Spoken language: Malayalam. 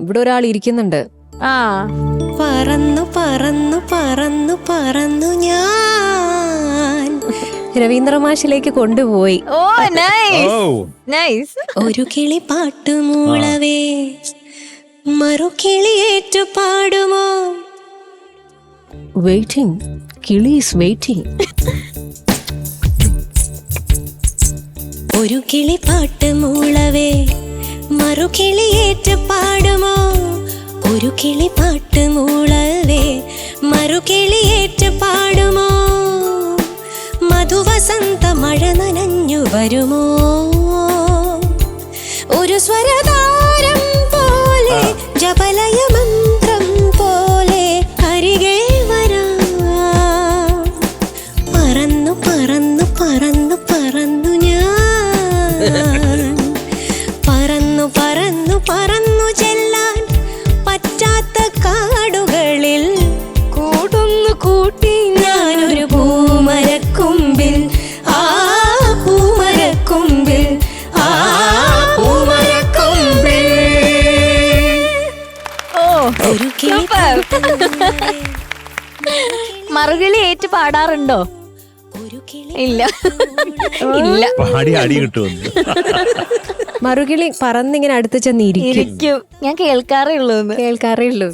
ഇവിടെ ഒരാൾ ഇരിക്കുന്നുണ്ട്. ആ പറന്നു പറന്നു പറന്നു പറന്നു ഞാൻ രവീന്ദ്ര മാഷിലേക്ക് കൊണ്ടുപോയി. ഓ നൈസ് നൈസ്. ഒരു കിളി പാട്ടു മൂളവേ മറു കിളിയേറ്റു പാടുമോ? വെയിറ്റിംഗ്, കിളി ഈസ് വെയിറ്റിംഗ്. ഒരു കിളി പാട്ട് മൂളവേ മറു കിളിയേറ്റു പാടുമോ? ഒരു കിളി പാട്ട് മൂളവേ മറു കിളിയേറ്റു പാടുമോ? മധുവസന്ത മഴ നനഞ്ഞു വരുമോ? ഒരു സ്വരതാരം പോലെ ജപലയ മന്ത്രം പോലെ അരികെ വരാം. പറന്നു പറന്നു പറന്നു പറന്നു ഞാൻ പറന്നു പറന്നു പറന്നു ചെല്ലാൻ പറ്റാത്ത കാടുകളിൽ കൂടുന്നു കൂട്ടി ഞാനൊരു പൂമരക്കൊമ്പിൽ. ആ പൂമരക്കൊമ്പിൽ, ആ പൂമരക്കൊമ്പിൽ. ഓ ഒരു കിളി മറുകിളി ഏറ്റു പാടാറുണ്ടോ? ഒരു കിളി ഇല്ല ഇല്ല. പാടി അടി കിട്ടുമെന്ന്. മറുകിളി പറന്നിങ്ങനെ അടുത്ത് ചെന്നിരിക്കും. ഇരിക്കും. ഞാൻ കേൾക്കാറേ ഉള്ളൂ. കേൾക്കാറേ ഉള്ളൂ.